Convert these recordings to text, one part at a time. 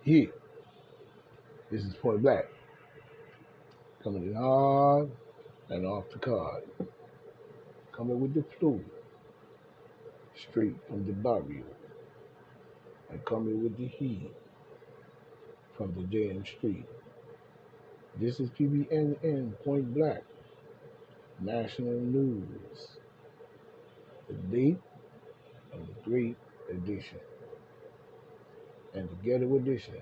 Yeah, this is Point Black. Coming in hard and off the card. Coming with the flu. Straight from the barrio. And coming with the heat from the damn street. This is PBNN Point Black. National News. The date of the Great Edition. And the Ghetto Edition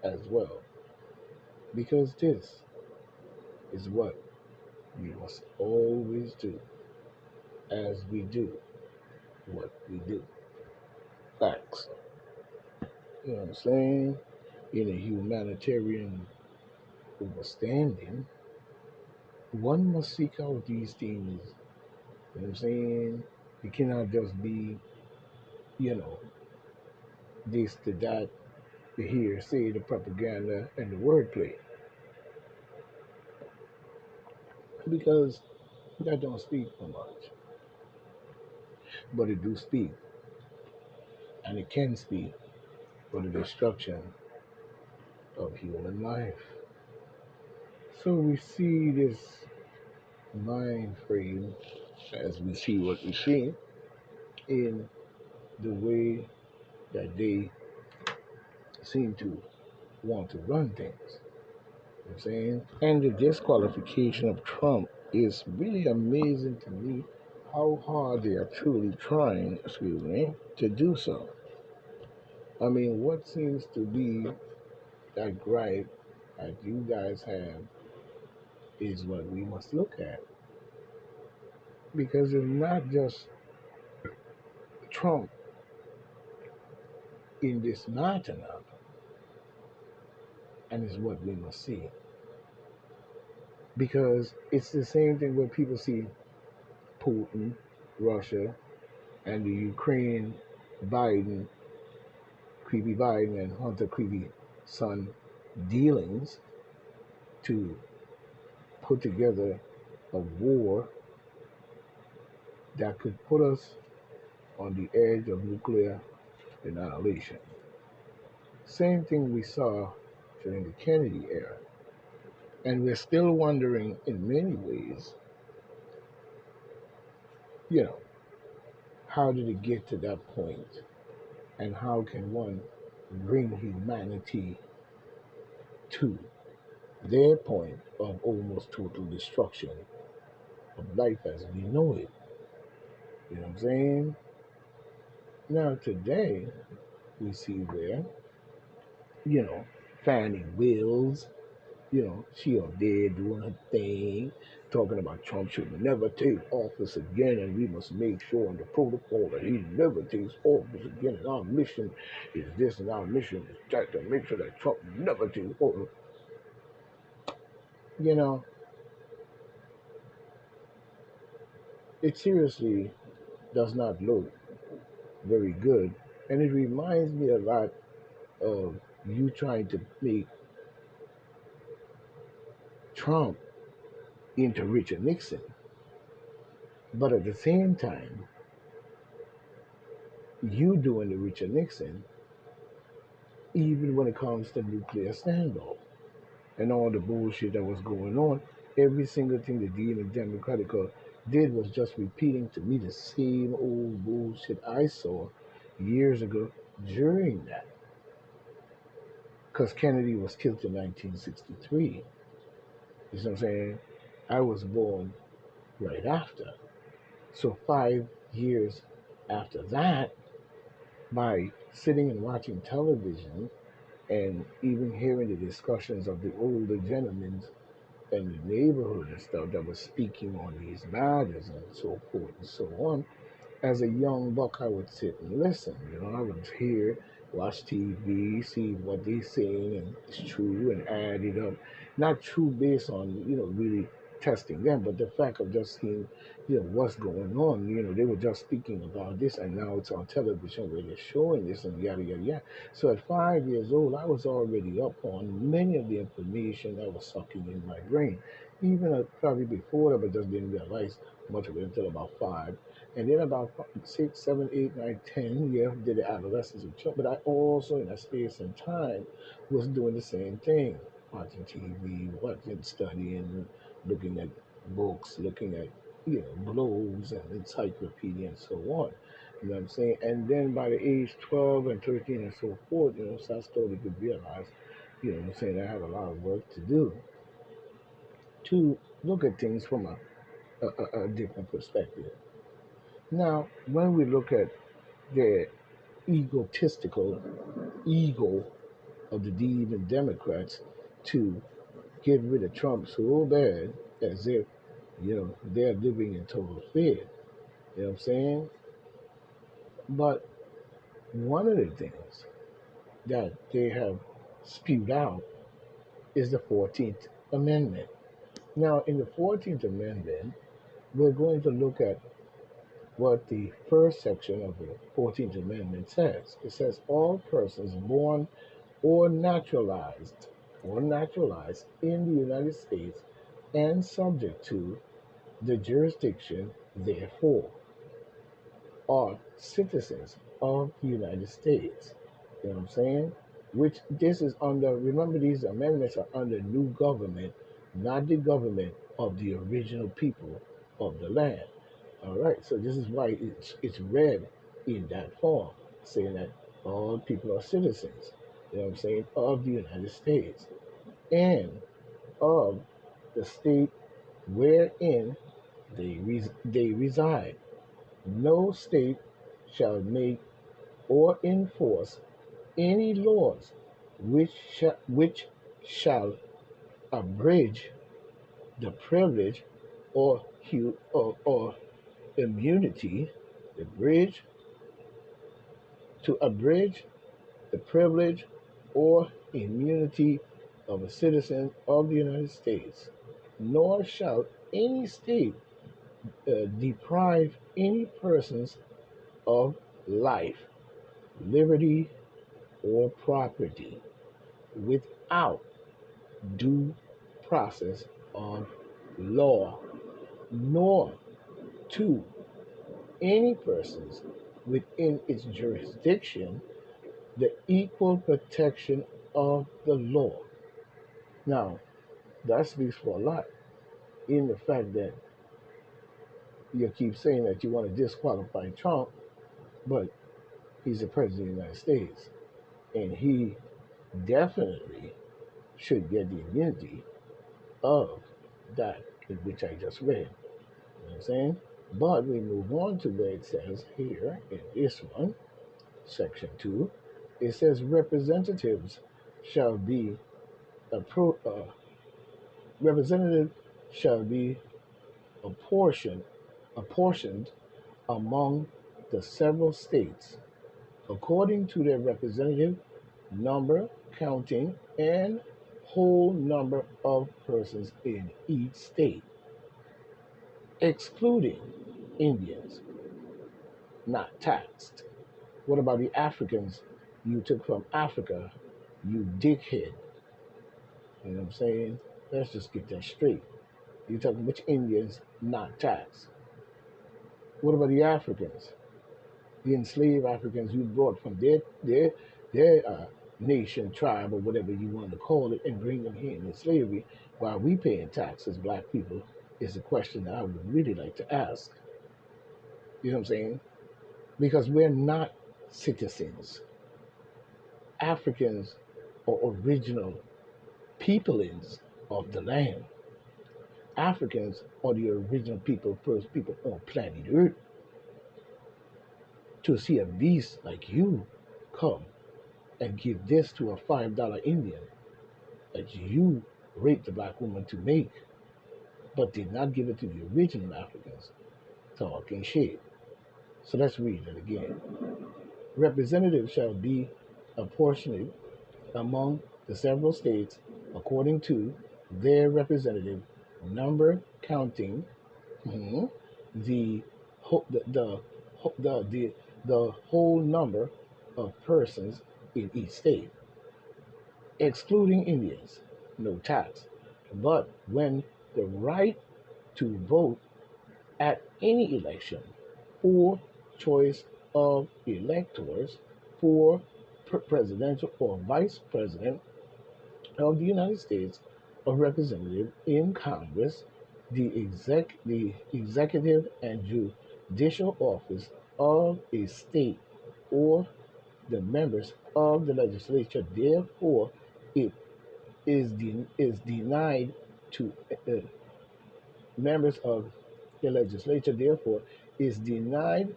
as well. Because this is what we must always do as we do what we do. Facts. You know what I'm saying? In a humanitarian overstanding, one must seek out these things. You know what I'm saying? It cannot just be, you know, this, the that, the hearsay, the propaganda, and the wordplay. Because that don't speak for much. But it do speak. And it can speak for the destruction of human life. So we see this mind frame as we see what we see in the way that they seem to want to run things. You know what I'm saying? And the disqualification of Trump is really amazing to me how hard they are truly trying, excuse me, to do so. I mean, what seems to be that gripe that you guys have is what we must look at. Because it's not just Trump in this matter now, and it's what we must see. Because it's the same thing when people see Putin, Russia, and the Ukraine, Biden, Creepy Biden, and Hunter Creepy son dealings to put together a war that could put us on the edge of nuclear annihilation. Same thing we saw during the Kennedy era. And we're still wondering in many ways, you know, how did it get to that point? And how can one bring humanity to their point of almost total destruction of life as we know it? You know what I'm saying? Now, today, we see where, you know, Fannie Wills, you know, she up there doing her thing, talking about Trump should never take office again, and we must make sure in the protocol that he never takes office again. And our mission is this, and our mission is that, to make sure that Trump never takes office. You know, it seriously does not look very good, and it reminds me a lot of you trying to make Trump into Richard Nixon, but at the same time, you doing the Richard Nixon, even when it comes to nuclear standoff and all the bullshit that was going on. Every single thing the Democratic did was just repeating to me the same old bullshit I saw years ago during that. Because Kennedy was killed in 1963. You see what I'm saying? I was born right after. So 5 years after that, by sitting and watching television and even hearing the discussions of the older gentlemen in the neighborhood and stuff that was speaking on these matters and so forth and so on, as a young buck, I would sit and listen. You know, I would hear, watch TV, see what they saying, and it's true, and add it up. Not true based on really testing them, but the fact of just seeing what's going on. They were just speaking about this, and now it's on television where they're showing this and yada yada yada. So at 5 years old, I was already up on many of the information that was sucking in my brain. Even probably before that, but just didn't realize much of it until about five. And then about 6, 7, 8, 9, 10, yeah, did the adolescence of Trump. But I also, in that space and time, was doing the same thing, watching TV, watching, studying, looking at books, looking at, globes and encyclopedia and so on. You know what I'm saying? And then by the age 12 and 13 and so forth, so I started to realize, what I'm saying, I have a lot of work to do to look at things from a different perspective. Now, when we look at the egotistical ego of the even Democrats to get rid of Trump so bad as if, they're living in total fear. You know what I'm saying? But one of the things that they have spewed out is the 14th Amendment. Now, in the 14th Amendment, we're going to look at what the first section of the 14th Amendment says. It says, all persons born or naturalized in the United States and subject to the jurisdiction therefore are citizens of the United States. You know what I'm saying? Which this is under, remember, these amendments are under new government, not the government of the original people of the land. All right, so this is why it's read in that form, saying that all people are citizens, you know what I'm saying, of the United States and of the state wherein they reside. No state shall make or enforce any laws which shall abridge the privilege or immunity, the bridge to abridge the privilege or immunity of a citizen of the United States, nor shall any state deprive any persons of life, liberty, or property without due process of law, nor to any persons within its jurisdiction the equal protection of the law. Now, that speaks for a lot in the fact that you keep saying that you want to disqualify Trump, but he's the president of the United States, and he definitely should get the immunity of that which I just read. You know what I'm saying? But we move on to where it says here in this one, section 2, it says representatives shall be representative shall be apportioned apportioned among the several states according to their representative number, counting, and whole number of persons in each state, excluding Indians, not taxed. What about the Africans you took from Africa, you dickhead? You know what I'm saying? Let's just get that straight. You're talking which Indians not taxed. What about the Africans? The enslaved Africans you brought from their nation, tribe, or whatever you want to call it, and bring them here in slavery while we paying taxes, black people, is a question that I would really like to ask. You know what I'm saying? Because we're not citizens. Africans are original peoplings of the land. Africans are the original people, first people on planet Earth. To see a beast like you come and give this to a $5 Indian that you raped the black woman to make, but did not give it to the original Africans, talking shit. So let's read it again. Representatives shall be apportioned among the several states according to their representative number, counting the the the whole number of persons in each state, excluding Indians, no tax. But when the right to vote at any election for choice of electors for presidential or vice president of the United States of Representative in Congress, the executive and judicial office of a state or the members of the legislature. Therefore, it is denied to members of the legislature. Therefore, is denied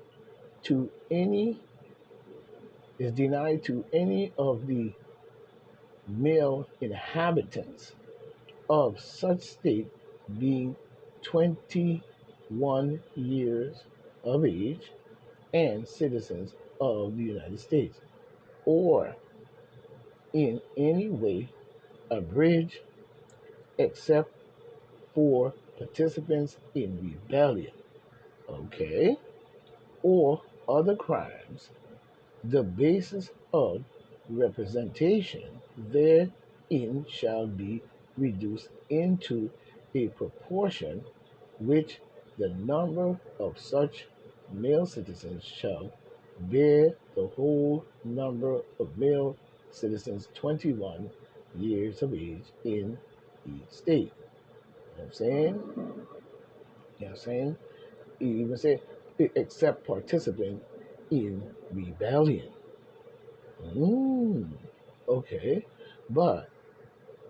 to any of the male inhabitants of such state being 21 years of age and citizens of the United States, or in any way abridged except for participants in rebellion, okay, or other crimes. The basis of representation therein shall be reduced into a proportion which the number of such male citizens shall bear the whole number of male citizens 21 years of age in each state. You know what I'm saying? You know what I'm saying? He even said, except participant in rebellion. Mm, okay. But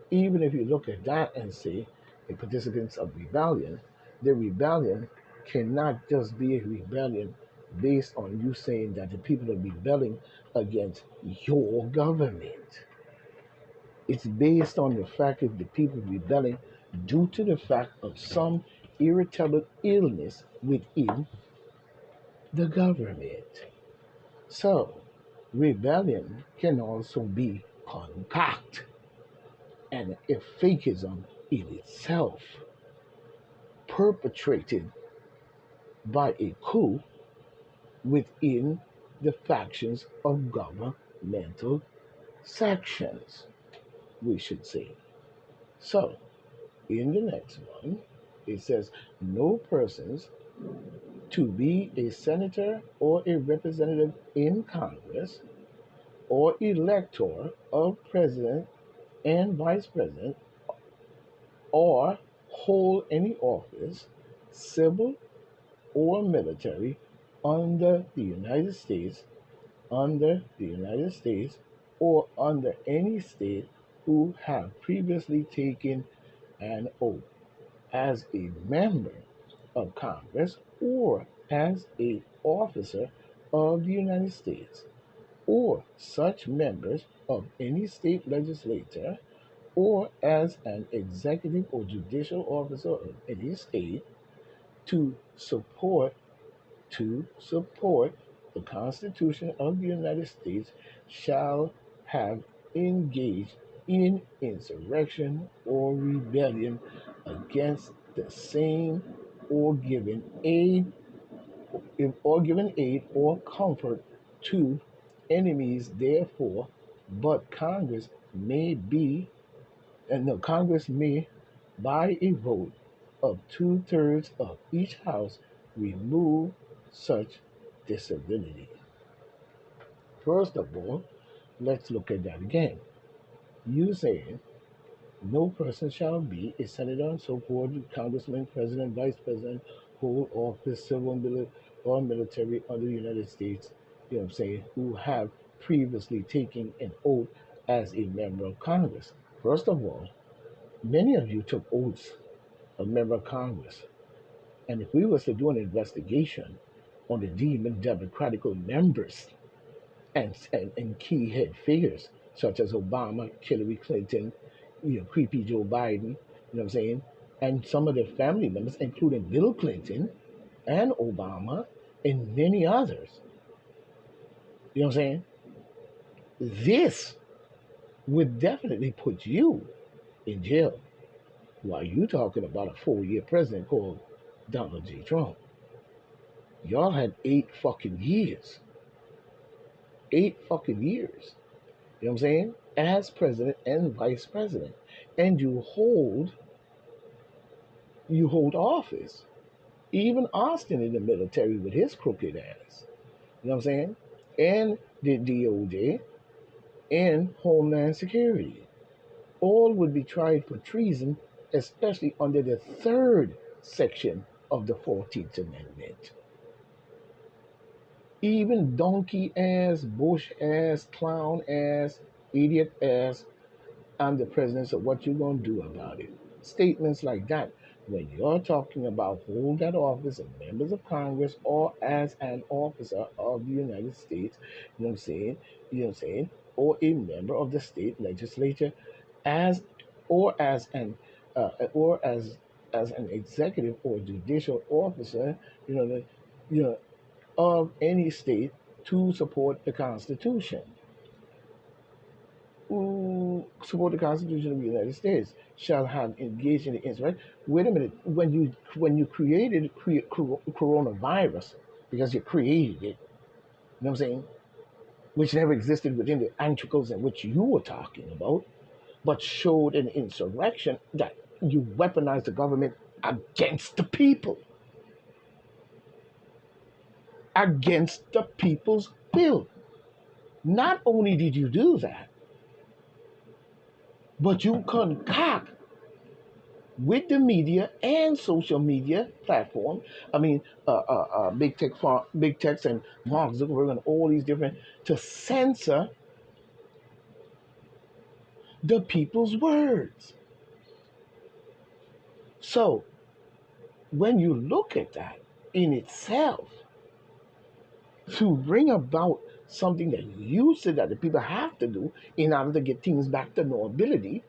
even if you look at that and say the participants of rebellion, the rebellion cannot just be a rebellion based on you saying that the people are rebelling against your government. It's based on the fact that the people rebelling due to the fact of some irritable illness within the government. So, rebellion can also be concoct and a fakeism in itself, perpetrated by a coup within the factions of governmental sections, we should say. So, in the next one, it says no persons to be a senator or a representative in Congress or elector of president and vice president or hold any office, civil or military, under the United States, or under any state who have previously taken an oath as a member of Congress or as a officer of the United States, or such members of any state legislature, or as an executive or judicial officer of any state to support the Constitution of the United States shall have engaged in insurrection or rebellion against the same or given aid or comfort to enemies. Therefore, but Congress may by a vote of 2/3 of each house remove such disability. First of all, let's look at that again. You saying no person shall be a senator and so forth, congressman, president, vice president, hold office, civil or military under the United States, you know what I'm saying, who have previously taken an oath as a member of Congress. First of all, many of you took oaths of member of Congress. And if we was to do an investigation on the democratical members and key head figures such as Obama, Hillary Clinton, creepy Joe Biden, you know what I'm saying, and some of their family members, including Bill Clinton and Obama and many others, you know what I'm saying, this would definitely put you in jail while you talking about a 4-year president called Donald J. Trump. Y'all had 8 fucking years. 8 fucking years. You know what I'm saying? As president and vice president. And you hold office Even Austin in the military with his crooked ass. You know what I'm saying? And the DOJ and Homeland Security. All would be tried for treason, especially under the third section of the 14th Amendment. Even donkey ass, bush ass, clown ass, idiot ass, I'm the president, so what you gonna do about it? Statements like that, when you're talking about hold that office of members of Congress or as an officer of the United States, you know what I'm saying? You know what I'm saying? Or a member of the state legislature, as or as an or as an executive or judicial officer, you know, you know, of any state to support the Constitution. Who support the Constitution of the United States shall have engaged in the insurrection. Wait a minute. When you created coronavirus, because you created it, you know what I'm saying, which never existed within the articles in which you were talking about, but showed an insurrection that you weaponized the government against the people, against the people's will. Not only did you do that, but you concoct with the media and social media platform. I mean, big techs and Mark Zuckerberg and all these different to censor the people's words. So when you look at that in itself, to bring about something that you said that the people have to do in order to get things back to normality,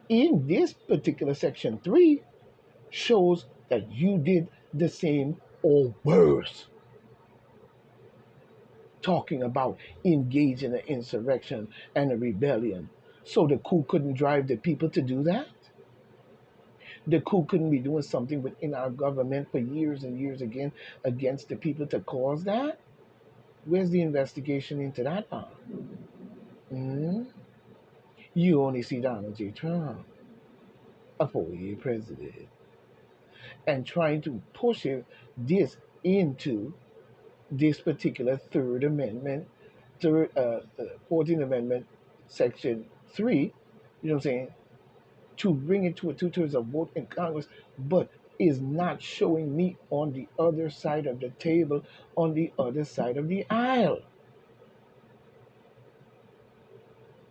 in this particular section 3 shows that you did the same or worse, talking about engaging in an insurrection and a rebellion. So the coup couldn't drive the people to do that? The coup couldn't be doing something within our government for years and years again against the people to cause that? Where's the investigation into that on? Mm? You only see Donald J. Trump, a 4-year president, and trying to push this into this particular Third Amendment, 14th Amendment, Section 3, you know what I'm saying, to bring it to a two-thirds of vote in Congress, but is not showing me on the other side of the table, on the other side of the aisle.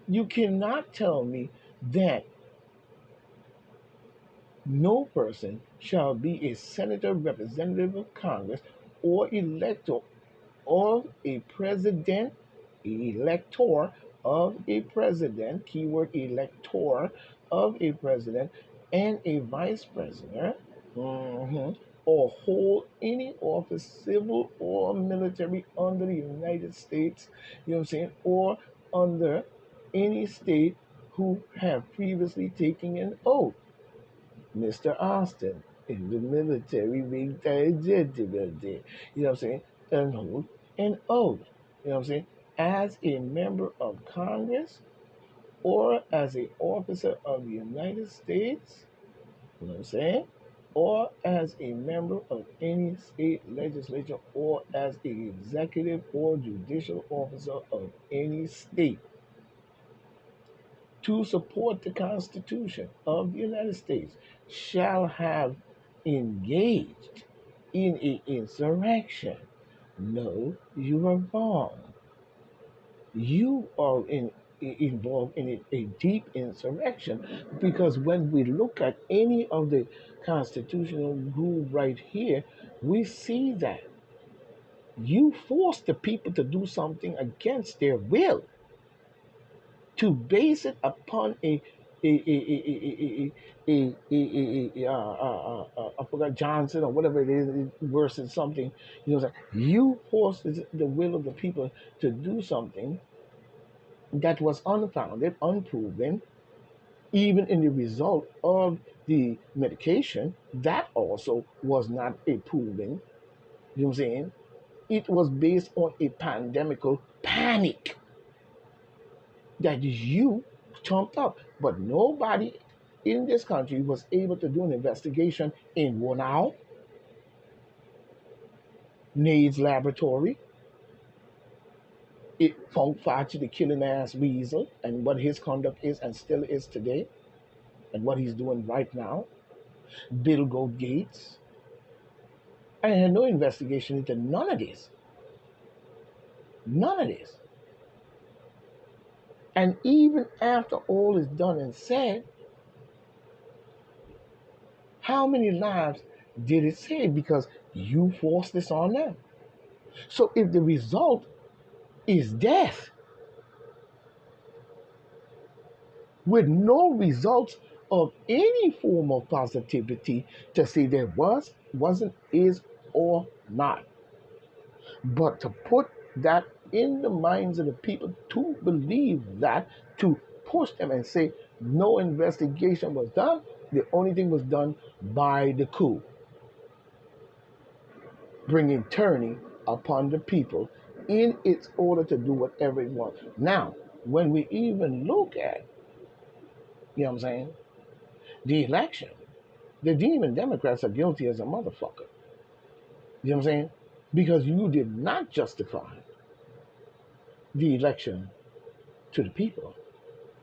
You cannot tell me that no person shall be a senator, representative of Congress, or elector of a president, elector of a president, keyword elector of a president, and a vice president, or hold any office, civil or military, under the United States, you know what I'm saying, or under any state who have previously taken an oath. Mr. Austin in the military being gentleman there. You know what I'm saying? And hold an oath. You know what I'm saying? As a member of Congress or as an officer of the United States, you know what I'm saying? Or as a member of any state legislature or as an executive or judicial officer of any state to support the Constitution of the United States shall have engaged in an insurrection. No, you are wrong. You are involved in a deep insurrection, because when we look at any of the constitutional rule right here, we see that you force the people to do something against their will, to base it upon I forgot Johnson or whatever it is, versus something, you know, you force the will of the people to do something that was unfounded, unproven, even in the result of the medication, that also was not a proven, you know what I'm saying? It was based on a pandemical panic that you trumped up. But nobody in this country was able to do an investigation in 1 hour, Nade's laboratory. It found Fauci the killing ass weasel and what his conduct is and still is today and what he's doing right now. Bill Gates. I had no investigation into none of this. None of this. And even after all is done and said, how many lives did it save? Because you forced this on them. So if the result is death with no results of any form of positivity to say there wasn't, is, or not, but to put that in the minds of the people to believe that, to push them and say no investigation was done, the only thing was done by the coup, bringing tyranny upon the people in its order to do whatever it wants. Now, when we even look at, you know what I'm saying, the election, the demon Democrats are guilty as a motherfucker. You know what I'm saying? Because you did not justify the election to the people.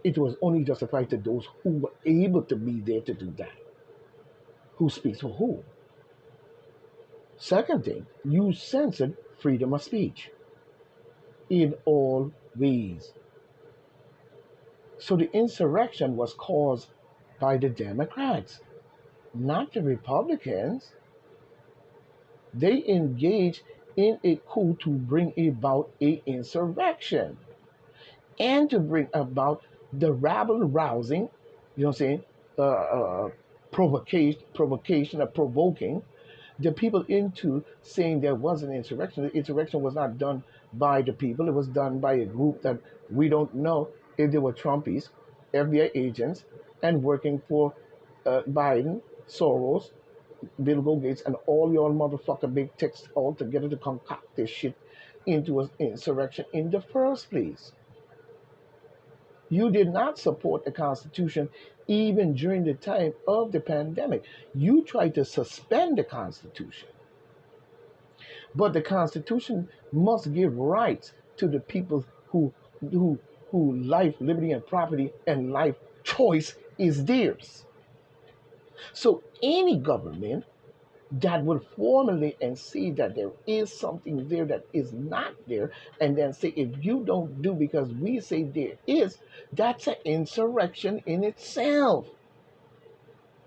It was only justified to those who were able to be there to do that. Who speaks for who? Second thing, you censored freedom of speech in all ways. So the insurrection was caused by the Democrats, not the Republicans. They engaged in a coup to bring about an insurrection and to bring about the rabble rousing, you know what I'm saying, provocation or provoking the people into saying there was an insurrection. The insurrection was not done by the people. It was done by a group that we don't know if they were Trumpies, FBI agents, and working for Biden, Soros, Bill Gates, and all your motherfucking big techs all together to concoct this shit into an insurrection in the first place. You did not support the Constitution even during the time of the pandemic. You tried to suspend the Constitution. But the Constitution must give rights to the people who life, liberty, and property and life choice is theirs. So any government that would formulate and see that there is something there that is not there, and then say, if you don't do because we say there is, that's an insurrection in itself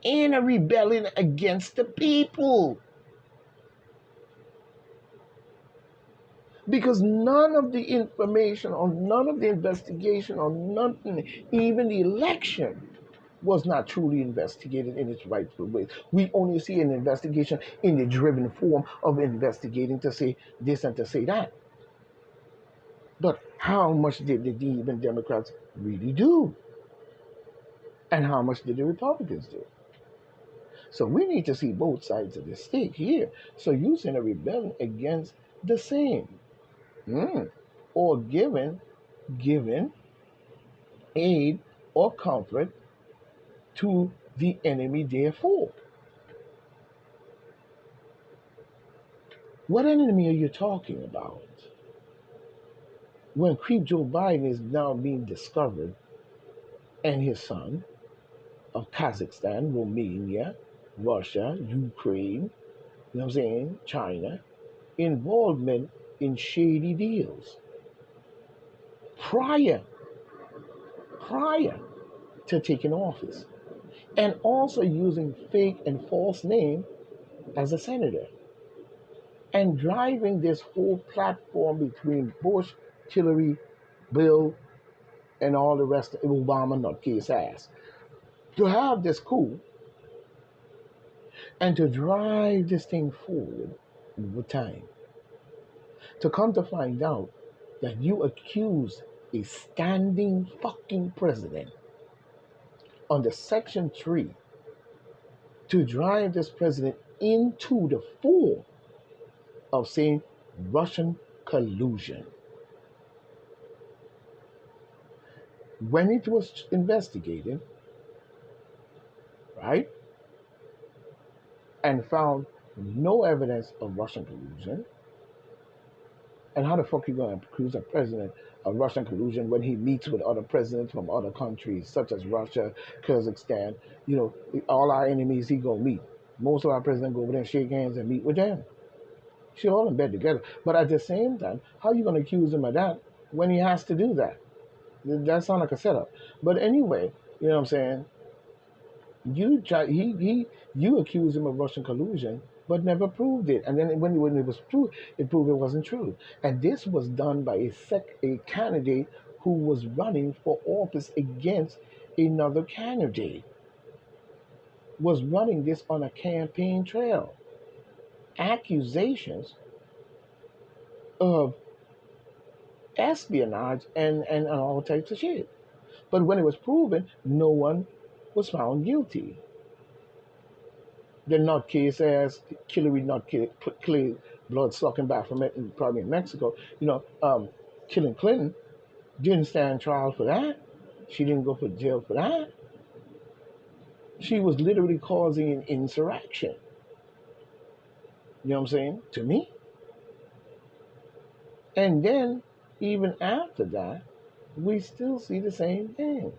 and a rebellion against the people. Because none of the information or none of the investigation or nothing, even the election, was not truly investigated in its rightful way. We only see an investigation in the driven form of investigating to say this and to say that. But how much did the even Democrats really do? And how much did the Republicans do? So we need to see both sides of the stake here. So using a rebellion against the same. Or given aid or comfort to the enemy therefore. What enemy are you talking about? When Creep Joe Biden is now being discovered and his son of Kazakhstan, Romania, Russia, Ukraine, you know what I'm saying, China, involvement in shady deals prior to taking office, and also using fake and false name as a senator, and driving this whole platform between Bush, Hillary, Bill, and all the rest of Obama nutcase ass to have this coup and to drive this thing forward with time. To come to find out that you accuse a standing fucking president under Section 3 to drive this president into the form of saying Russian collusion. When it was investigated, right, and found no evidence of Russian collusion, And how the fuck you gonna accuse a president of Russian collusion when he meets with other presidents from other countries such as Russia, Kazakhstan? You know, all our enemies he gonna meet. Most of our presidents go over there and shake hands and meet with them. She all in bed together. But at the same time, how you gonna accuse him of that when he has to do that? That sounds like a setup. But anyway, you know what I'm saying? You accused him of Russian collusion, but never proved it. And then when it was proved, it proved it wasn't true. And this was done by a candidate who was running for office against another candidate. Was running this on a campaign trail. Accusations of espionage and all types of shit. But when it was proven, no one was found guilty. The nutcase ass Hillary nutcase Clay blood sucking back from it, probably in Mexico. Killing Clinton didn't stand trial for that. She didn't go to jail for that. She was literally causing an insurrection. You know what I'm saying? To me. And then even after that, we still see the same thing.